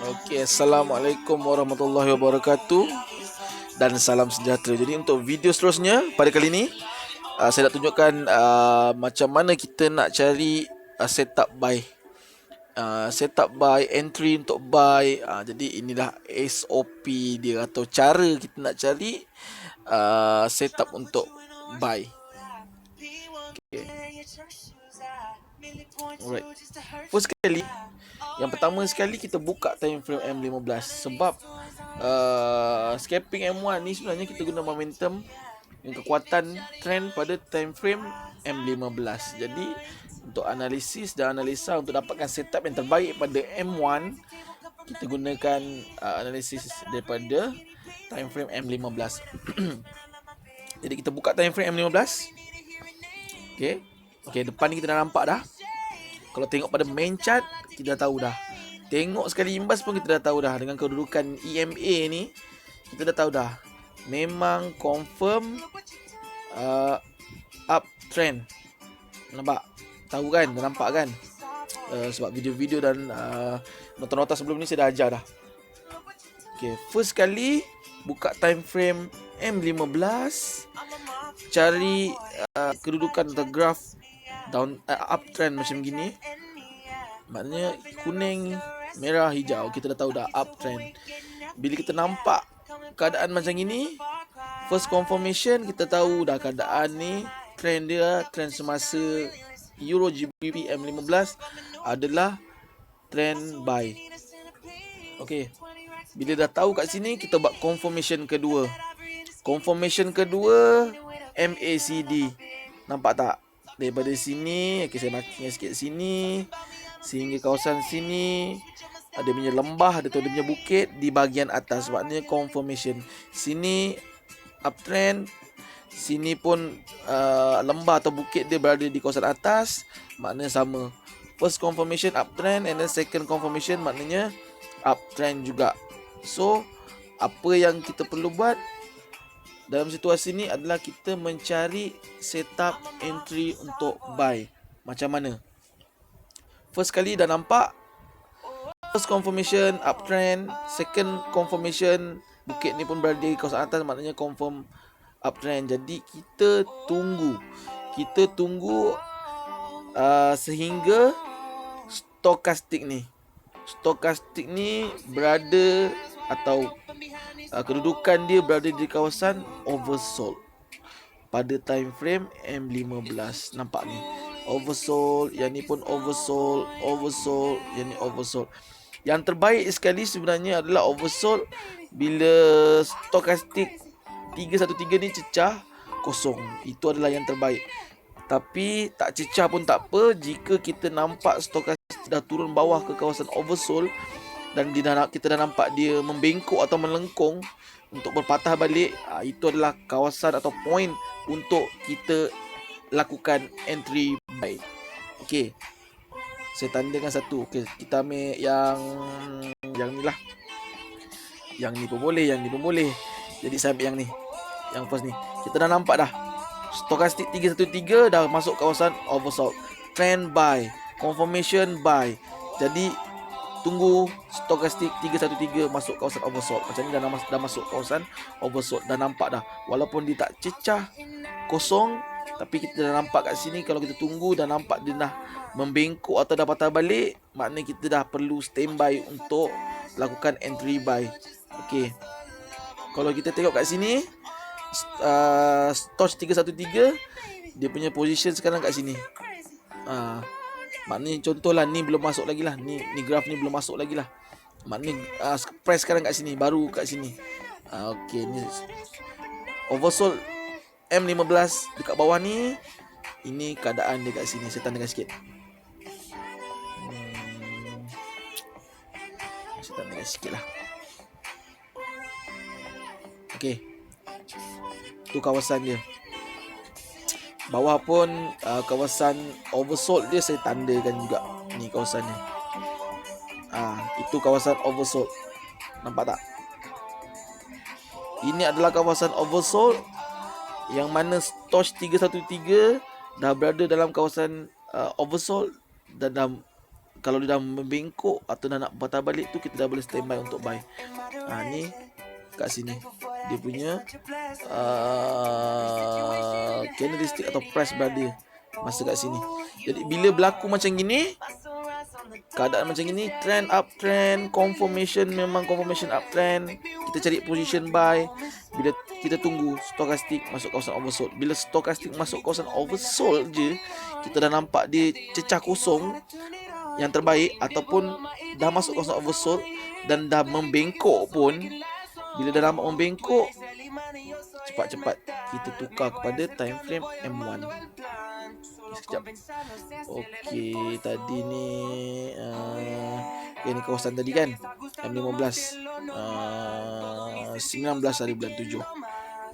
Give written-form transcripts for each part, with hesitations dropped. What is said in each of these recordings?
Okey, Assalamualaikum warahmatullahi wabarakatuh dan salam sejahtera. Jadi untuk video seterusnya pada kali ini saya nak tunjukkan macam mana kita nak cari setup buy. Setup buy, entry untuk buy. Jadi inilah SOP dia atau cara kita nak cari setup untuk buy. Okay. Alright. First sekali, yang pertama sekali kita buka time frame M15 sebab scalping M1 ni sebenarnya kita guna momentum yang kekuatan trend pada time frame M15. Jadi untuk analisis dan analisa untuk dapatkan setup yang terbaik pada M1, kita gunakan analisis daripada time frame M15. Jadi kita buka time frame M15. Okey, depan ni kita dah nampak dah. Kalau tengok pada main chart, kita dah tahu dah. Tengok sekali imbas pun kita dah tahu dah. Dengan kedudukan EMA ni, kita dah tahu dah. Memang confirm uptrend. Nampak? Tahu kan? Dah nampak kan? Sebab video-video dan nota-nota sebelum ni saya dah ajar dah. Okay, first kali buka time frame M15, cari kedudukan the graph down uptrend macam gini. Maknanya kuning, merah, hijau. Kita dah tahu dah uptrend. Bila kita nampak keadaan macam ini, first confirmation kita tahu dah keadaan ni trend dia, trend semasa Euro GBP M15 adalah trend buy. Okey. Bila dah tahu kat sini, kita buat confirmation kedua. Confirmation kedua MACD. Nampak tak? Daripada sini, okay, saya marking sikit sini sehingga kawasan sini ada punya lembah, ada tu dia punya bukit di bahagian atas. Maknanya confirmation. Sini uptrend, sini pun lembah atau bukit dia berada di kawasan atas, maknanya sama. First confirmation uptrend and then second confirmation maknanya uptrend juga. So apa yang kita perlu buat dalam situasi ni adalah kita mencari setup entry untuk buy. Macam mana? First kali dah nampak first confirmation uptrend, second confirmation bukit ni pun berada di kawasan atas, maknanya confirm uptrend. Jadi kita tunggu sehingga stokastik ni berada atau kedudukan dia berada di kawasan oversold pada time frame M15. Nampak ni oversold, yang ni pun oversold, yang ni oversold. Yang terbaik sekali sebenarnya adalah oversold bila stokastik 313 ni cecah kosong. Itu adalah yang terbaik. Tapi tak cecah pun tak apa, jika kita nampak stokastik dah turun bawah ke kawasan oversold dan kita dah nampak dia membengkok atau melengkung untuk berpatah balik, itu adalah kawasan atau point untuk kita lakukan entry buy. Okey, saya tandakan satu. Okey, kita ambil yang ni lah. Yang ni pun boleh, yang ni pun boleh. Jadi saya ambil yang ni, yang first ni. Kita dah nampak dah stokastik 313 dah masuk kawasan oversold, trend buy, confirmation buy. Jadi tunggu stokastik 313 masuk kawasan oversold. Macam ni dah masuk kawasan oversold. Dah nampak dah. Walaupun dia tak cecah kosong, tapi kita dah nampak kat sini. Kalau kita tunggu dah nampak dia dah membengkok atau dah patah balik, maknanya kita dah perlu standby untuk lakukan entry buy. Okey, kalau kita tengok kat sini, Stoch 313 dia punya position sekarang kat sini. Maknanya contohlah ni belum masuk lagi lah. Ni graf ni belum masuk lagi lah. Maknanya price sekarang kat sini, baru kat sini. Okey, ni oversold M15 dekat bawah ni. Ini keadaan dia kat sini. Saya tandakan sikit. Saya tandakan sikit lah. Okey, tu kawasan dia. Bawah pun kawasan oversold dia saya tandakan juga. Ni kawasan ni. Itu kawasan oversold. Nampak tak? Ini adalah kawasan oversold yang mana Stoch 313 dah berada dalam kawasan oversold dan dalam kalau dia dah membengkok atau dah nak patah balik tu, kita dah boleh standby untuk buy. Ni kat sini dia punya candlestick atau price berada masa kat sini. Jadi bila berlaku macam gini, keadaan macam gini, trend uptrend, confirmation, memang confirmation uptrend, kita cari position buy. Bila kita tunggu stokastik masuk kawasan oversold. Bila stokastik masuk kawasan oversold je, kita dah nampak dia cecah kosong yang terbaik, ataupun dah masuk kawasan oversold dan dah membengkok pun, bila dah nampak membengkok, cepat-cepat kita tukar kepada time frame M1. Sekejap. Okey, tadi ni ni kawasan tadi kan, M15 19 hari bulan 7.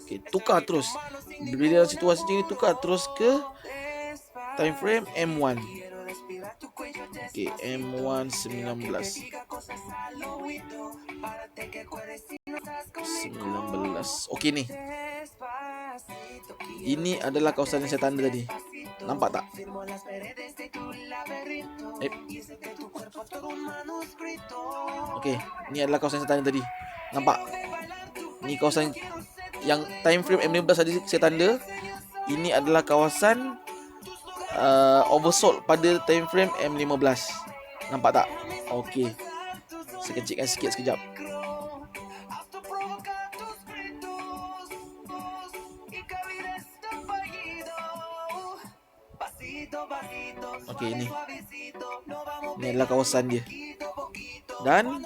Okey, tukar terus. Bila dalam situasi ni, tukar terus ke time frame M1. Okey, M1 19. Okey ni. Ini adalah kawasan yang saya tanda tadi. Nampak tak? Okey, ni adalah kawasan yang saya tanda tadi. Nampak? Ni kawasan yang time frame M15 tadi saya tanda. Ini adalah kawasan oversold pada time frame M15. Nampak tak? Okey. Saya kecilkan sikit sekejap. Okey, ini adalah kawasan dia. Dan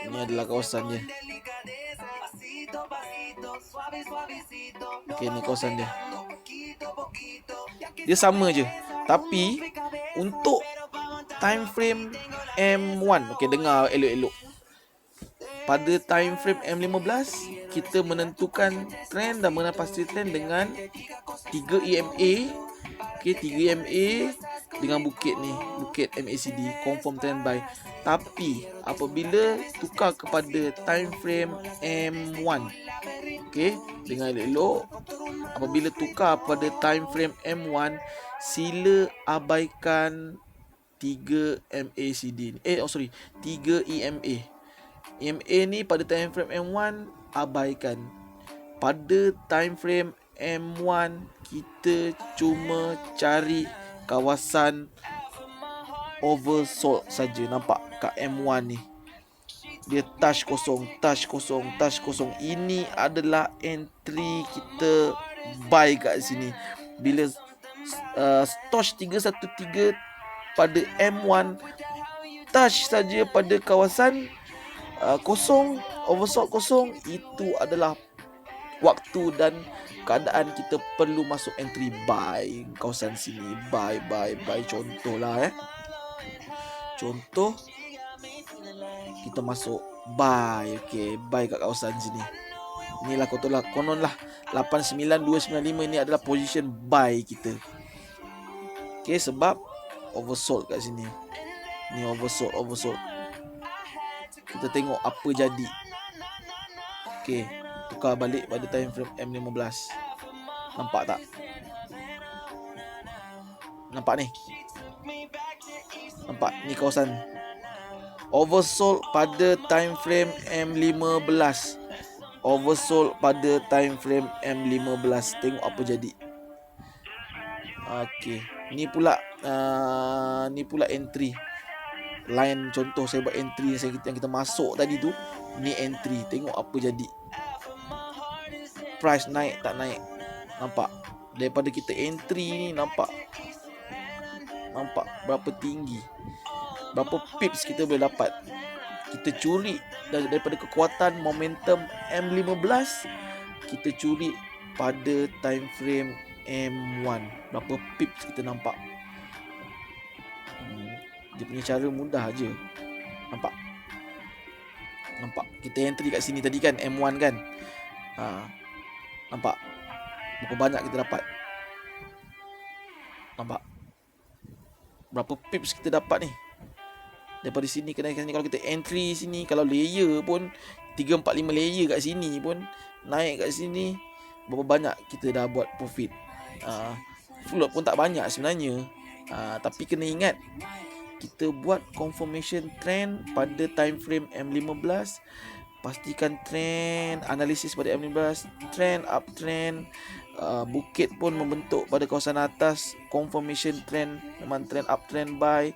ini adalah kawasan dia. Okey, ni kawasan dia. Dia sama je. Tapi untuk time frame M1, okey, dengar elok-elok. Pada time frame M15, kita menentukan trend dan mengenal pasti trend dengan 3 EMA. Okey, 3 EMA dengan bukit ni, bukit MACD, confirm trend buy. Tapi apabila tukar kepada time frame M1, okey, dengar elok-elok, apabila tukar pada time frame M1, sila abaikan 3 MACD ni. 3 EMA. EMA ni pada time frame M1 abaikan. Pada time frame M1 kita cuma cari kawasan oversold saja. Nampak kat M1 ni, dia touch kosong, touch kosong, touch kosong. Ini adalah entry kita buy kat sini. Bila stoch 313 pada M1 touch saja pada kawasan kosong, oversold kosong, itu adalah waktu dan keadaan kita perlu masuk entry buy kawasan sini. Buy. Contohlah contoh kita masuk buy. Okey, buy kat kawasan sini. Inilah kononlah 89295 ni adalah position buy kita. Okey, sebab oversold kat sini. Ni oversold. Kita tengok apa jadi. Okey, tukar balik pada time frame M15. Nampak tak? Nampak ni? Nampak ni kawasan oversold pada time frame M15. Oversold pada time frame M15. Tengok apa jadi. Okey, ni pula entry line. Contoh saya buat entry yang kita masuk tadi tu. Ni entry. Tengok apa jadi. Price naik tak naik. Nampak? Daripada kita entry ni, nampak berapa tinggi, berapa pips kita boleh dapat. Kita curi daripada kekuatan momentum M15, kita curi pada time frame M1. Berapa pips kita nampak. Dia punya cara mudah je. Nampak? Kita entry kat sini tadi kan, M1 kan. Nampak? Berapa banyak kita dapat. Nampak? Berapa pips kita dapat ni. Daripada sini kenaikan sini. Kalau kita entry sini, kalau layer pun 3, 4, 5 layer kat sini pun, naik kat sini, berapa banyak kita dah buat profit. Float pun tak banyak sebenarnya. Tapi kena ingat, kita buat confirmation trend pada time frame M15. Pastikan trend analisis pada M15, trend uptrend, bukit pun membentuk pada kawasan atas, confirmation trend, memang trend uptrend buy.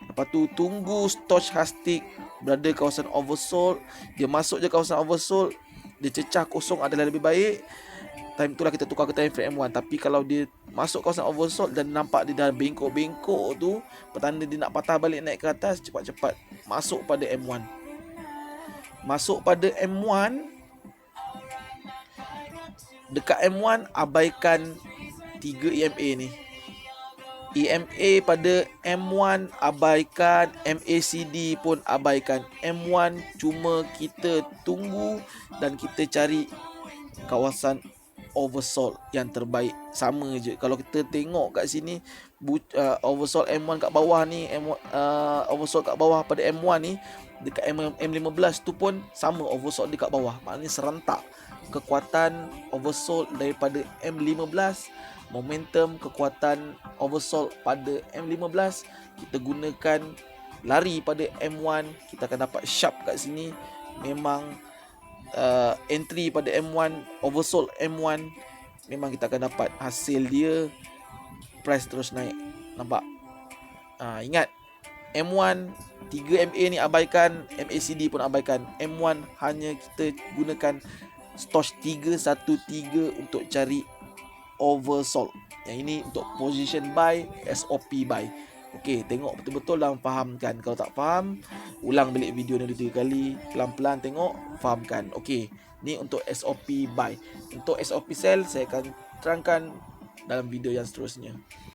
Lepas tu tunggu stochastic berada kawasan oversold. Dia masuk je kawasan oversold, dia cecah kosong adalah lebih baik. Time itulah kita tukar ke time frame M1. Tapi kalau dia masuk kawasan oversold dan nampak dia dah bengkok-bengkok tu, petanda dia nak patah balik naik ke atas, cepat-cepat masuk pada M1. Masuk pada M1, dekat M1 abaikan 3 EMA ni. EMA pada M1 abaikan, MACD pun abaikan. M1 cuma kita tunggu dan kita cari kawasan oversold yang terbaik. Sama je. Kalau kita tengok kat sini, oversold M1 kat bawah ni, oversold kat bawah pada M1 ni, dekat M15 tu pun sama oversold dekat bawah. Maknanya serentak kekuatan oversold daripada M15, momentum kekuatan oversold pada M15, kita gunakan lari pada M1, kita akan dapat sharp kat sini. Memang entry pada M1, oversold M1, memang kita akan dapat hasil dia, price terus naik. Nampak? Ingat, M1 3 MA ni abaikan, MACD pun abaikan. M1 hanya kita gunakan stoch 313 untuk cari oversold. Yang ini untuk position buy, SOP buy. Okey, tengok betul-betul dan fahamkan. Kalau tak faham, ulang balik video ni 2-3 kali, pelan-pelan tengok, fahamkan. Okey, ni untuk SOP buy. Untuk SOP sell saya akan terangkan dalam video yang seterusnya.